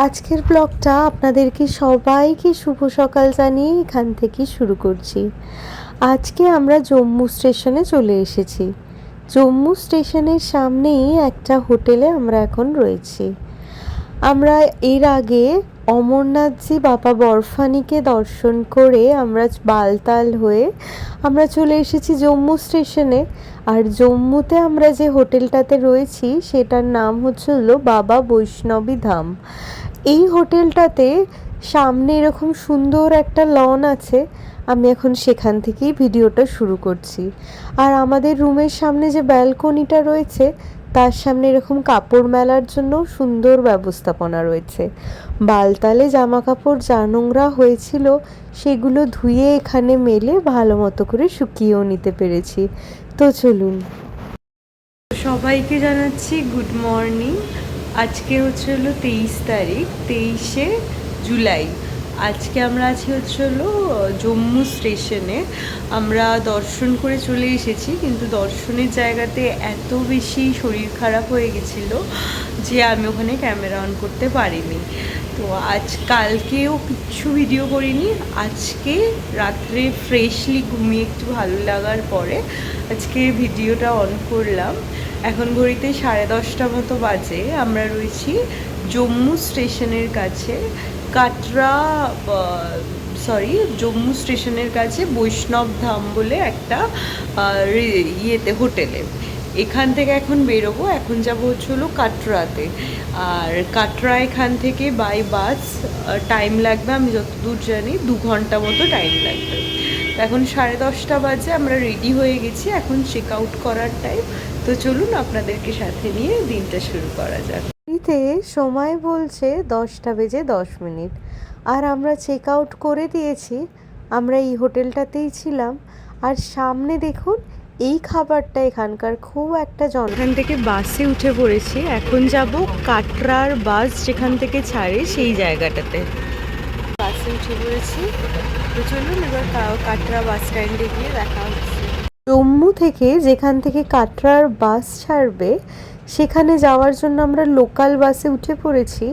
আজকের ব্লগটা আপনাদেরকে সবাইকে শুভ সকাল জানিয়ে এখান থেকে শুরু করছি। আজকে আমরা জম্মু স্টেশনে চলে এসেছি। জম্মু স্টেশনের সামনেই একটা হোটেলে আমরা এখন রয়েছি। আমরা এর আগে অমরনাথজি বাবা বরফানিকে দর্শন করে আমরা বালতাল হয়ে আমরা চলে এসেছি জম্মু স্টেশনে। আর জম্মুতে আমরা যে হোটেলটাতে রয়েছি সেটার নাম হচ্ছিল বাবা বৈষ্ণবী ধাম। এই হোটেলটাতে সামনে এরকম সুন্দর একটা লন আছে। আমি এখন সেখান থেকেই ভিডিওটা শুরু করছি। আর আমাদের রুমের সামনে যে ব্যালকনিটা রয়েছে তার সামনে এরকম কাপড় মেলার জন্য সুন্দর ব্যবস্থাপনা রয়েছে। বালতালে জামা কাপড় যা নোংরা হয়েছিল সেগুলো ধুয়ে এখানে মেলে ভালো মতো করে শুকিয়েও নিতে পেরেছি। তো চলুন, সবাইকে জানাচ্ছি গুড মর্নিং। আজকে হচ্ছে হলো 23 তারিখ, 23শে জুলাই। আজকে আমরা আছি হচ্ছে হলো জম্মু স্টেশনে। আমরা দর্শন করে চলে এসেছি, কিন্তু দর্শনের জায়গাতে এত বেশি শরীর খারাপ হয়ে গেছিলো যে আমি ওখানে ক্যামেরা অন করতে পারিনি। তো কালকেও কিচ্ছু ভিডিও করিনি। আজকে রাত্রে ফ্রেশলি ঘুমিয়ে একটু ভালো লাগার পরে আজকে ভিডিওটা অন করলাম। এখন ঘড়িতে 10:30 মতো বাজে। আমরা রয়েছি জম্মু স্টেশনের কাছে জম্মু স্টেশনের কাছে বৈষ্ণব ধাম বলে একটা হোটেলে। এখান থেকে এখন বেরোবো। এখন যাবো হচ্ছে হলো কাটরাতে। আর কাটরা এখান থেকে বাই বাস টাইম লাগবে, আমি যতদূর জানি 2 ঘন্টা মতো টাইম লাগবে। এখন 10:30 বাজে, আমরা রেডি হয়ে গেছি, এখন চেক আউট করার টাইম। তো চলুন আপনাদেরকে সাথে নিয়ে দিনটা শুরু করা যাক। ঘড়িতে সময় বলছে 10:10 আর আমরা চেক আউট করে দিয়েছি। আমরা এই হোটেলটাতেই ছিলাম। আর সামনে দেখুন এই খাবারটা এখানকার খুব একটা এখান থেকে বাসে উঠে পড়েছি। এখন যাব কাটরার বাস যেখান থেকে ছাড়ে সেই জায়গাটাতে। বাসে উঠে পড়েছি। তো চলুন এবার কাটরা বাস স্ট্যান্ডে গিয়ে দেখা হচ্ছে। জম্মু থেকে যেখান থেকে কাটরার বাস ছাড়বে সেখানে যাওয়ার জন্য আমরা লোকাল বাসে উঠে পড়েছি।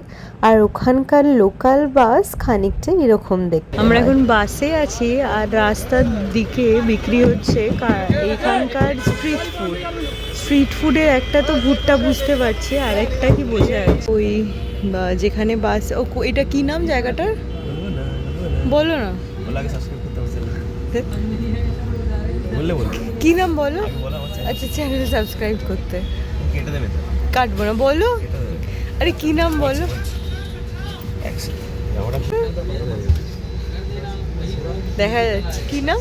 আর ওখানকার লোকাল বাস খানিকটা এরকম দেখতে। আমরা এখন বাসে আছি আর রাস্তার দিকে বিক্রি হচ্ছে এইখানকার স্ট্রিট ফুডের একটা তো ভুট্টা বুঝতে পারছি, আর একটা কি বোঝা যাচ্ছে ওই যেখানে বাস। এটা কি নাম জায়গাটার বলো না, কি নাম বলো? আচ্ছা, চ্যানেল সাবস্ক্রাইব করতে কাটবো না, বলো। আরে কি নাম বলো? দেখা যাচ্ছে কি নাম,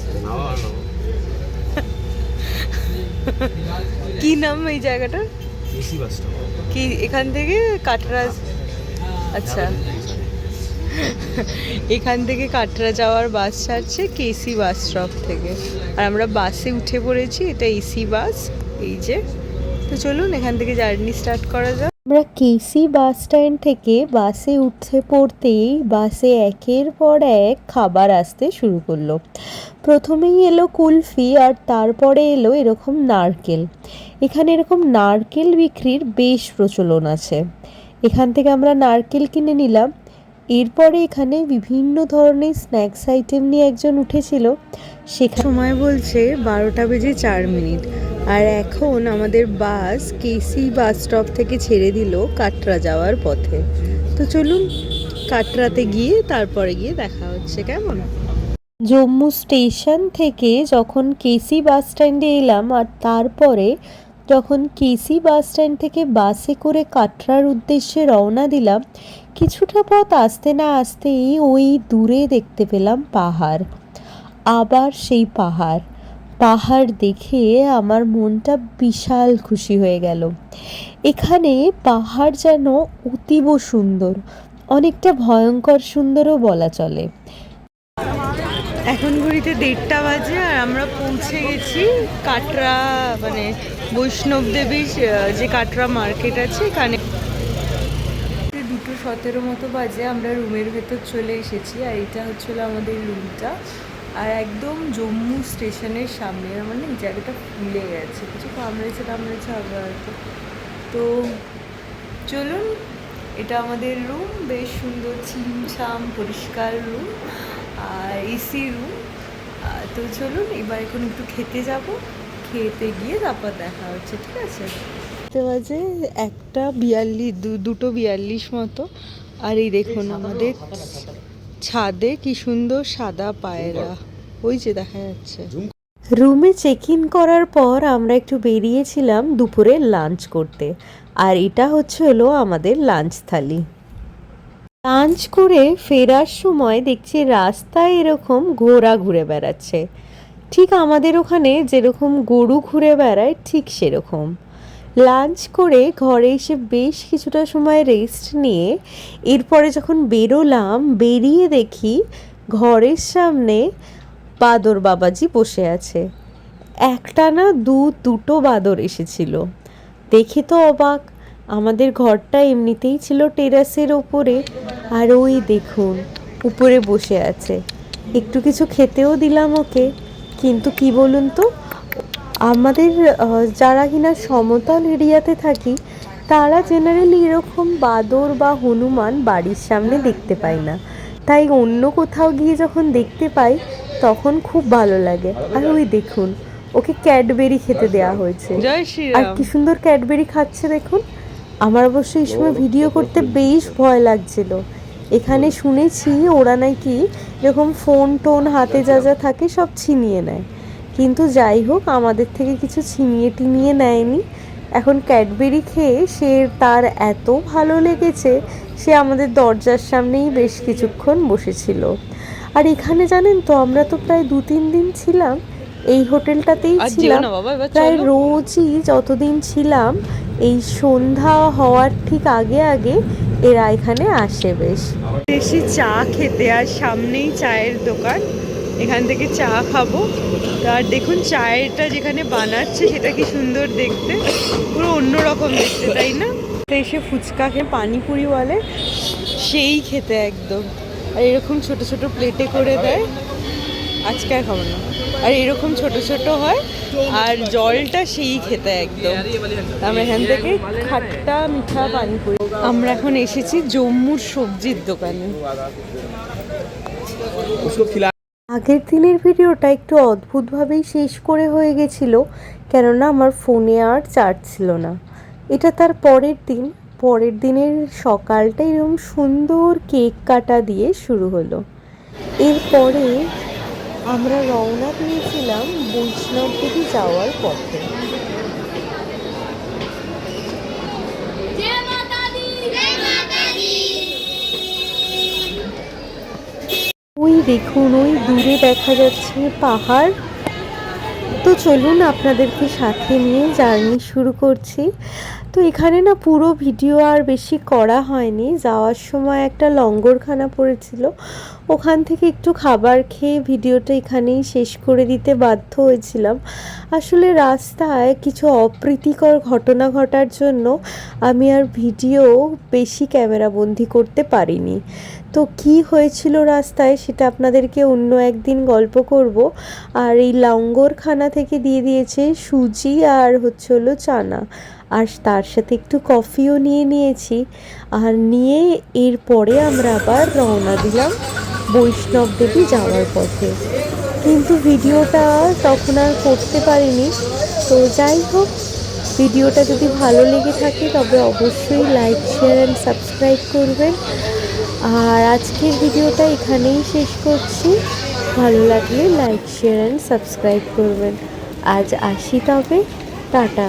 কি নাম এই জায়গাটার? কি এখান থেকে কাটরা? আচ্ছা, এখান থেকে কাটরা যাওয়ার বাস ছাড়ছে কেসি বাস স্টপ থেকে। আর আমরা বাসে উঠে পড়েছি, এটা এসি বাস এই যে। তো চলুন এখান থেকে জার্নি স্টার্ট করা যাক। আমরা কেসি বাস স্ট্যান্ড থেকে বাসে উঠে পড়তেই বাসে একের পর এক খাবার আসতে শুরু করলো। প্রথমেই এলো কুলফি, আর তারপরে এলো এরকম নারকেল। এখানে এরকম নারকেল বিক্রির বেশ প্রচলন আছে। এখান থেকে আমরা নারকেল কিনে নিলাম। এরপরে এখানে বিভিন্ন ধরনের স্ন্যাক্স আইটেম নিয়ে একজন উঠেছিল। সময় বলছে 12:04। আর এখন আমাদের বাস কেসি বাস স্টপ থেকে ছেড়ে দিল কাটরা যাওয়ার পথে। তো চলুন কাটরাতে গিয়ে তারপরে গিয়ে দেখা হচ্ছে কেমন। জম্মু স্টেশন থেকে যখন কেসি বাস স্ট্যান্ডে এলাম, আর তারপরে যখন কেসি বাস স্ট্যান্ড থেকে বাসে করে কাটরার উদ্দেশ্যে রওনা দিলাম, কিছুটা পথ আসতে না আসতেই ওই দূরে দেখতে পেলাম পাহাড়। আবার সেই পাহাড় দেখে আমার মনটা বিশাল খুশি হয়ে গেল। এখানে পাহাড় যেন অতীব সুন্দর, অনেকটা ভয়ঙ্কর সুন্দরও বলা চলে। এখন ঘড়িতে 1:30 বাজে আর আমরা পৌঁছে গেছি কাটরা, মানে বৈষ্ণব দেবীর যে কাটরা মার্কেট আছে এখানে। 2:17 মতো বাজে, আমরা রুমের ভেতর চলে এসেছি। আর এটা হচ্ছিল আমাদের রুমটা। আর একদম জম্মু স্টেশনের সামনে, মানে এই জায়গাটা ফুলে গেছে, কিছু কামড়েছে আবার। তো চলুন এটা আমাদের রুম, বেশ সুন্দর ছিমছাম পরিষ্কার রুম আর এসি রুম। তো চলুন এবার এখন একটু খেতে যাব, খেতে গিয়ে তারপর দেখা হচ্ছে, ঠিক আছে? বাজে 1:42, 2:42 মতো। আর এই দেখুন আমাদের ছাদে কি সুন্দর সাদা পায়রা, ওই যে দেখা যাচ্ছে। রুমে চেক ইন করার পর আমরা একটু বেরিয়েছিলাম দুপুরে লাঞ্চ করতে, আর এটা হলো আমাদের লাঞ্চ থালি। লাঞ্চ করে ফেরার সময় দেখছি রাস্তায় এরকম ঘোড়া ঘুরে বেড়াচ্ছে, ঠিক আমাদের ওখানে যেরকম গরু ঘুরে বেড়ায় ঠিক সেরকম। লাঞ্চ করে ঘরে এসে বেশ কিছুটা সময় রেস্ট নিয়ে এরপরে যখন বেরোলাম, বেরিয়ে দেখি ঘরের সামনে বাদর বাবাজি বসে আছে। একটা না দুটো বাদর এসেছিল, দেখে তো অবাক। আমাদের ঘরটা এমনিতেই ছিল টেরাসের ওপরে, আর ওই দেখুন উপরে বসে আছে। একটু কিছু খেতেও দিলাম ওকে, কিন্তু কি বলুন তো, আমাদের যারা কিনা সমতল এরিয়াতে থাকি তারা জেনারেলি এরকম বাদর বা হনুমান বাড়ির সামনে দেখতে পাই না, তাই অন্য কোথাও গিয়ে যখন দেখতে পাই তখন খুব ভালো লাগে। আর ওই দেখুন ওকে ক্যাডবেরি খেতে দেওয়া হয়েছে, আর কি সুন্দর ক্যাডবেরি খাচ্ছে দেখুন। আমার অবশ্য এই সময় ভিডিও করতে বেশ ভয় লাগছিল। এখানে শুনেছি ওরা নাকি এরকম ফোন টোন হাতে যা যা থাকে সব ছিনিয়ে নেয়, কিন্তু যাই হোক আমাদের থেকে কিছু ছিনিয়ে টিনিয়ে নেয়নি। এখন ক্যাডবেরি খেয়ে তার এত ভালো লেগেছে, সে আমাদের দরজার সামনেই বেশ কিছুক্ষণ বসেছিল। আর এখানে জানেন তো আমরা তো প্রায় 2-3 দিন ছিলাম, এই হোটেলটাতেই ছিলাম প্রায় রোজই। যতদিন ছিলাম এই সন্ধ্যা হওয়ার ঠিক আগে আগে এরা এখানে আসে বেশ বেশি চা খেতে। আর সামনেই চায়ের দোকান, এখান থেকে চা খাবো। আর দেখুন চায়েরটা যেখানে বানাচ্ছে সেটা কি সুন্দর দেখতে, পুরো অন্যরকম দেখতে, তাই না? তো এসে ফুচকা খেয়ে পানিপুরি বলে সেই খেতে একদম। আর এরকম ছোট ছোট প্লেটে করে দেয়, আজকে আর খাবো না। আর এরকম ছোট ছোট হয়, আর জলটা সেই খেতে একদম। আমরা এখান থেকে খাট্টা মিঠা পানিপুরি। আমরা এখন এসেছি জম্মুর সবজির দোকানে। আগের দিনের ভিডিওটা একটু অদ্ভুতভাবেই শেষ করে হয়ে গেছিলো, কেননা আমার ফোনে আর চার্জ ছিল না। এটা তার পরের দিনের সকালটা এরকম সুন্দর কেক কাটা দিয়ে শুরু হলো। এরপরে আমরা রওনা দিয়েছিলাম বৈষ্ণব দেবী যাওয়ার পথে। ওই দেখুন ওই দূরে দেখা যাচ্ছে পাহাড়। তো চলুন আপনাদেরকে সাথে নিয়ে জার্নি শুরু করছি। তো এখানে না পুরো ভিডিও আর বেশি করা হয়নি, যাওয়ার সময় একটা লঙ্গরখানা পড়েছিল, ওখান থেকে একটু খাবার খেয়ে ভিডিওটা এখানেই শেষ করে দিতে বাধ্য হয়েছিলাম। আসলে রাস্তায় কিছু অপ্রীতিকর ঘটনা ঘটার জন্য আমি আর ভিডিও বেশি ক্যামেরাবন্দি করতে পারিনি। তো কি হয়েছিল রাস্তায় সেটা আপনাদেরকে অন্য একদিন গল্প করব। আর এই লঙ্গরখানা থেকে দিয়ে দিয়েছে সুজি আর হলো চানা, আর তার সাথে একটু কফিও নিয়ে নিয়েছি। আর নিয়ে এরপরে আমরা আবার রওনা দিলাম বৈষ্ণব দেবী যাওয়ার পথে, কিন্তু ভিডিওটা তখন আর করতে পারিনি। তো যাই হোক, ভিডিওটা যদি ভালো লেগে থাকে তবে অবশ্যই লাইক, শেয়ার অ্যান্ড সাবস্ক্রাইব করবেন। আর আজকের ভিডিওটা এখানেই শেষ করছি। ভালো লাগলে লাইক, শেয়ার অ্যান্ড সাবস্ক্রাইব করবেন। আজ আসি তবে, টাটা।